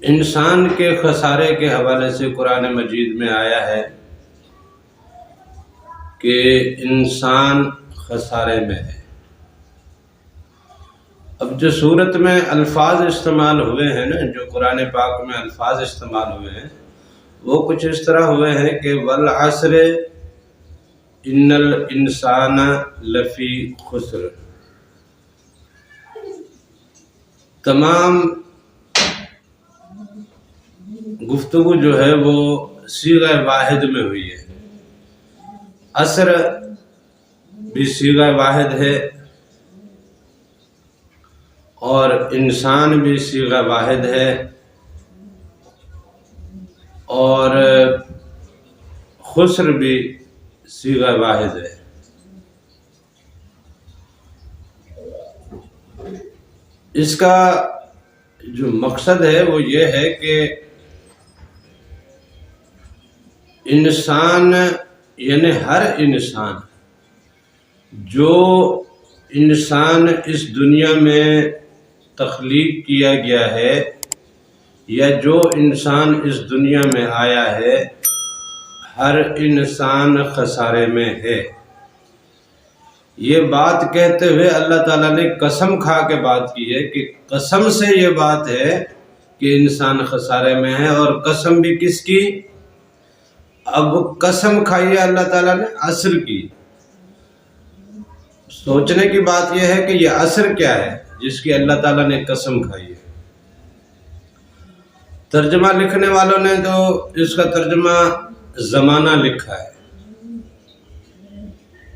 انسان کے خسارے کے حوالے سے قرآن مجید میں آیا ہے کہ انسان خسارے میں ہے۔ اب جو صورت میں الفاظ استعمال ہوئے ہیں نا، جو قرآن پاک میں الفاظ استعمال ہوئے ہیں، وہ کچھ اس طرح ہوئے ہیں کہ والعصر ان الانسان لفی خسر۔ تمام گفتگو جو ہے وہ صیغہ واحد میں ہوئی ہے۔ عصر بھی صیغہ واحد ہے اور انسان بھی صیغہ واحد ہے اور خسر بھی صیغہ واحد ہے۔ اس کا جو مقصد ہے وہ یہ ہے کہ انسان یعنی ہر انسان، جو انسان اس دنیا میں تخلیق کیا گیا ہے یا جو انسان اس دنیا میں آیا ہے، ہر انسان خسارے میں ہے۔ یہ بات کہتے ہوئے اللہ تعالیٰ نے قسم کھا کے بات کی ہے کہ قسم سے یہ بات ہے کہ انسان خسارے میں ہے۔ اور قسم بھی کس کی؟ اب قسم کھائی ہے اللہ تعالیٰ نے عصر کی۔ سوچنے کی بات یہ ہے کہ یہ عصر کیا ہے جس کی اللہ تعالیٰ نے قسم کھائی ہے۔ ترجمہ لکھنے والوں نے تو اس کا ترجمہ زمانہ لکھا ہے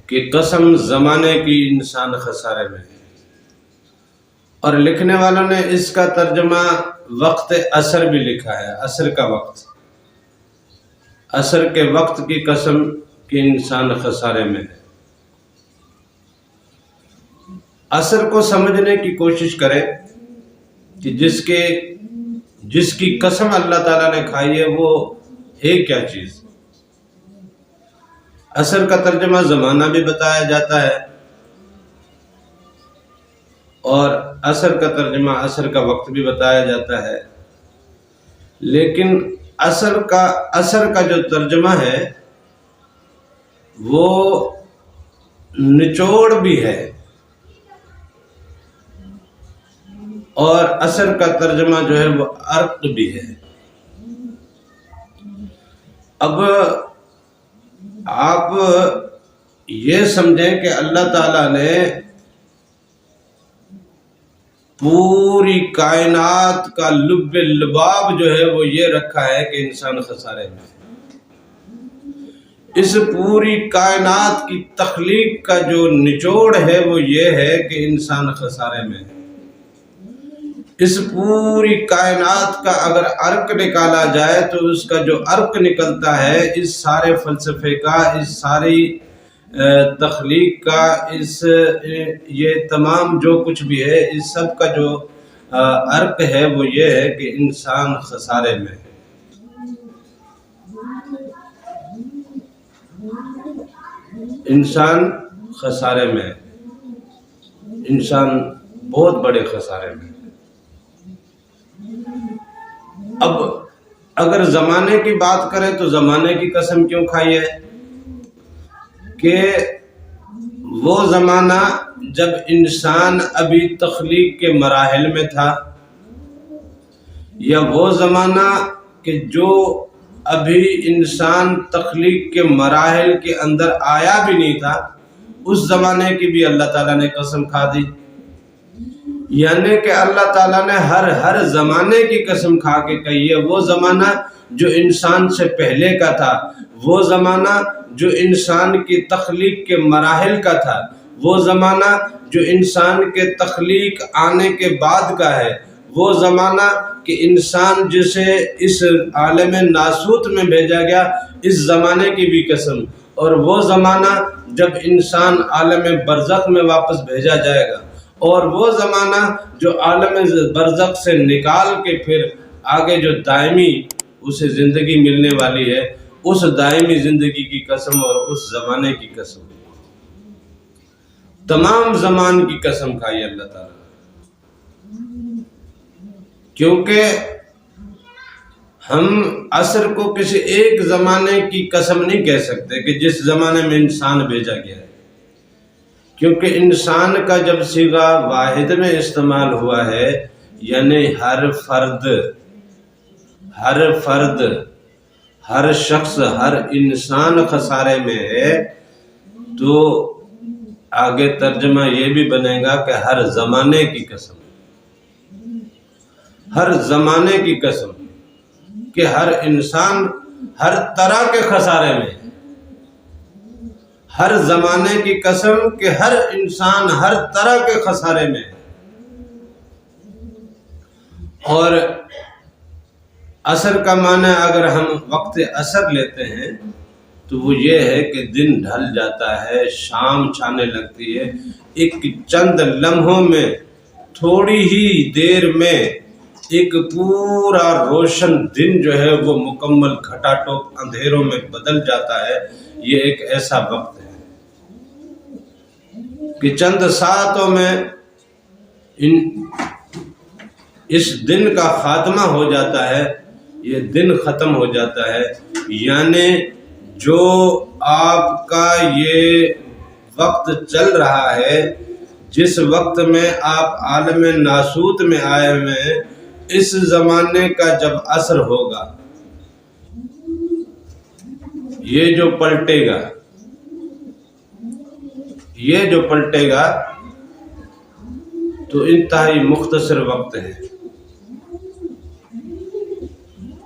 کہ قسم زمانے کی انسان خسارے میں ہے، اور لکھنے والوں نے اس کا ترجمہ وقت عصر بھی لکھا ہے، عصر کا وقت، عصر کے وقت کی قسم کہ انسان خسارے میں ہے۔ عصر کو سمجھنے کی کوشش کریں کہ جس کی قسم اللہ تعالیٰ نے کھائی ہے وہ ہے کیا چیز۔ عصر کا ترجمہ زمانہ بھی بتایا جاتا ہے اور عصر کا ترجمہ عصر کا وقت بھی بتایا جاتا ہے، لیکن عصر کا جو ترجمہ ہے وہ نچوڑ بھی ہے اور عصر کا ترجمہ جو ہے وہ عرق بھی ہے۔ اب آپ یہ سمجھیں کہ اللہ تعالیٰ نے پوری کائنات کا لب لباب جو ہے وہ یہ رکھا ہے کہ انسان خسارے میں ہے۔ اس پوری کائنات کی تخلیق کا جو نچوڑ ہے وہ یہ ہے کہ انسان خسارے میں ہے۔ اس پوری کائنات کا اگر عرق نکالا جائے تو اس کا جو عرق نکلتا ہے اس سارے فلسفے کا، اس ساری تخلیق کا، یہ تمام جو کچھ بھی ہے اس سب کا جو عرق ہے وہ یہ ہے کہ انسان خسارے میں ہے۔ انسان خسارے میں ہے، انسان بہت بڑے خسارے میں ہے۔ اب اگر زمانے کی بات کریں تو زمانے کی قسم کیوں کھائی ہے کہ وہ زمانہ جب انسان ابھی تخلیق کے مراحل میں تھا، یا وہ زمانہ کہ جو ابھی انسان تخلیق کے مراحل کے اندر آیا بھی نہیں تھا، اس زمانے کی بھی اللہ تعالیٰ نے قسم کھا دی۔ یعنی کہ اللہ تعالیٰ نے ہر زمانے کی قسم کھا کے کہی ہے۔ وہ زمانہ جو انسان سے پہلے کا تھا، وہ زمانہ جو انسان کی تخلیق کے مراحل کا تھا، وہ زمانہ جو انسان کے تخلیق آنے کے بعد کا ہے، وہ زمانہ کہ انسان جسے اس عالم ناسوت میں بھیجا گیا، اس زمانے کی بھی قسم، اور وہ زمانہ جب انسان عالم برزخ میں واپس بھیجا جائے گا، اور وہ زمانہ جو عالم برزخ سے نکال کے پھر آگے جو دائمی اسے زندگی ملنے والی ہے، اس دائمی زندگی کی قسم اور اس زمانے کی قسم، تمام زمان کی قسم کھائی اللہ تعالیٰ، کیونکہ ہم عصر کو کسی ایک زمانے کی قسم نہیں کہہ سکتے کہ جس زمانے میں انسان بھیجا گیا ہے، کیونکہ انسان کا جب صیغہ واحد میں استعمال ہوا ہے یعنی ہر فرد، ہر شخص، ہر انسان خسارے میں ہے، تو آگے ترجمہ یہ بھی بنے گا کہ ہر زمانے کی قسم، ہر زمانے کی قسم کہ ہر انسان ہر طرح کے خسارے میں ہے، ہر زمانے کی قسم کہ ہر انسان ہر طرح کے خسارے میں ہے۔ اور عصر کا معنی اگر ہم وقت عصر لیتے ہیں تو وہ یہ ہے کہ دن ڈھل جاتا ہے، شام چھانے لگتی ہے، ایک چند لمحوں میں، تھوڑی ہی دیر میں ایک پورا روشن دن جو ہے وہ مکمل گھٹا ٹوپ اندھیروں میں بدل جاتا ہے۔ یہ ایک ایسا وقت ہے کہ چند ساعتوں میں اس دن کا خاتمہ ہو جاتا ہے، یہ دن ختم ہو جاتا ہے۔ یعنی جو آپ کا یہ وقت چل رہا ہے، جس وقت میں آپ عالم ناسوت میں آئے ہوئے ہیں، اس زمانے کا جب عصر ہوگا، یہ جو پلٹے گا تو انتہائی مختصر وقت ہے،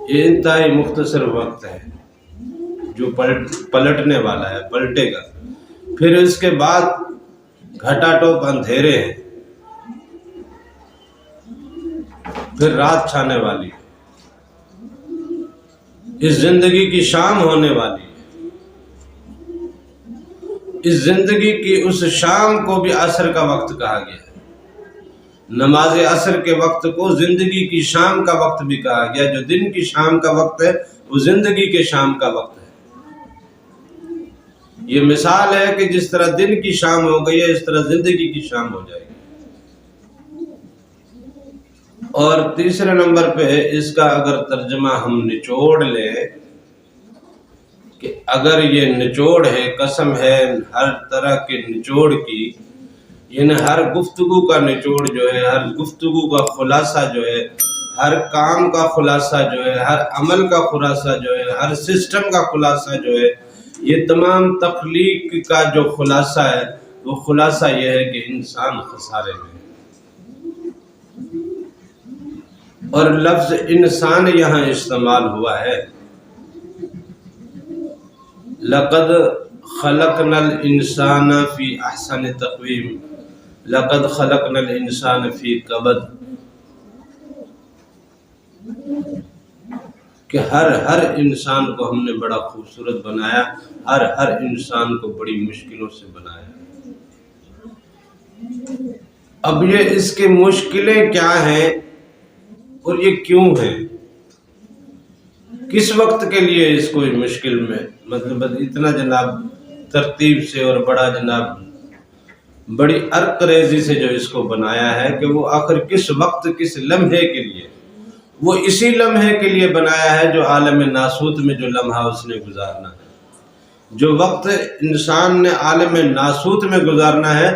یہ انتہائی مختصر وقت ہے جو پلٹنے والا ہے، پلٹے گا۔ پھر اس کے بعد گھٹا ٹوپ اندھیرے ہیں، پھر رات چھانے والی ہے، اس زندگی کی شام ہونے والی ہے۔ اس زندگی کی اس شام کو بھی عصر کا وقت کہا گیا ہے۔ نماز عصر کے وقت کو زندگی کی شام کا وقت بھی کہا گیا۔ جو دن کی شام کا وقت ہے وہ زندگی کے شام کا وقت ہے۔ یہ مثال ہے کہ جس طرح دن کی شام ہو گئی ہے، اس طرح زندگی کی شام ہو جائے گی۔ اور تیسرے نمبر پہ اس کا اگر ترجمہ ہم نچوڑ لیں کہ اگر یہ نچوڑ ہے، قسم ہے ہر طرح کے نچوڑ کی، یعنی ہر گفتگو کا نچوڑ جو ہے، ہر گفتگو کا خلاصہ جو ہے، ہر کام کا خلاصہ جو ہے، ہر عمل کا خلاصہ جو ہے، ہر سسٹم کا خلاصہ جو ہے، یہ تمام تخلیق کا جو خلاصہ ہے وہ خلاصہ یہ ہے کہ انسان خسارے میں ہے۔ اور لفظ انسان یہاں استعمال ہوا ہے، لقد خلقنا الانسان فی احسن تقویم، لقد خلقنا الانسان فی کبد، کہ ہر انسان کو ہم نے بڑا خوبصورت بنایا، ہر انسان کو بڑی مشکلوں سے بنایا۔ اب یہ اس کی مشکلیں کیا ہیں اور یہ کیوں ہیں، کس وقت کے لیے اس کو مشکل میں، مطلب اتنا جناب ترتیب سے اور بڑا جناب بڑی عرق ریزی سے جو اس کو بنایا ہے کہ وہ آخر کس وقت، کس لمحے کے لیے، وہ اسی لمحے کے لیے بنایا ہے جو عالم ناسوت میں جو لمحہ اس نے گزارنا ہے، جو وقت انسان نے عالم ناسوت میں گزارنا ہے۔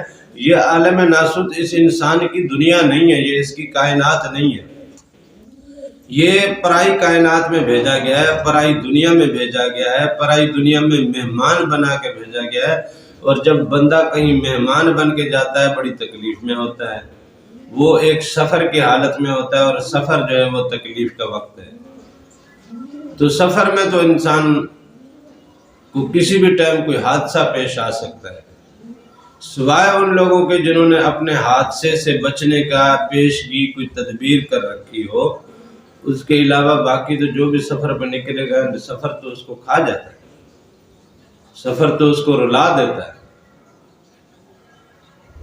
یہ عالم ناسوت اس انسان کی دنیا نہیں ہے، یہ اس کی کائنات نہیں ہے، یہ پرائی کائنات میں بھیجا گیا ہے، پرائی دنیا میں بھیجا گیا ہے، پرائی دنیا میں مہمان بنا کے بھیجا گیا ہے۔ اور جب بندہ کہیں مہمان بن کے جاتا ہے بڑی تکلیف میں ہوتا ہے، وہ ایک سفر کی حالت میں ہوتا ہے، اور سفر جو ہے وہ تکلیف کا وقت ہے۔ تو سفر میں تو انسان کو کسی بھی ٹائم کوئی حادثہ پیش آ سکتا ہے، سوائے ان لوگوں کے جنہوں نے اپنے حادثے سے بچنے کا پیشگی کوئی تدبیر کر رکھی ہو۔ اس کے علاوہ باقی تو جو بھی سفر پہ نکلے گا، سفر تو اس کو کھا جاتا ہے، سفر تو اس کو رلا دیتا ہے۔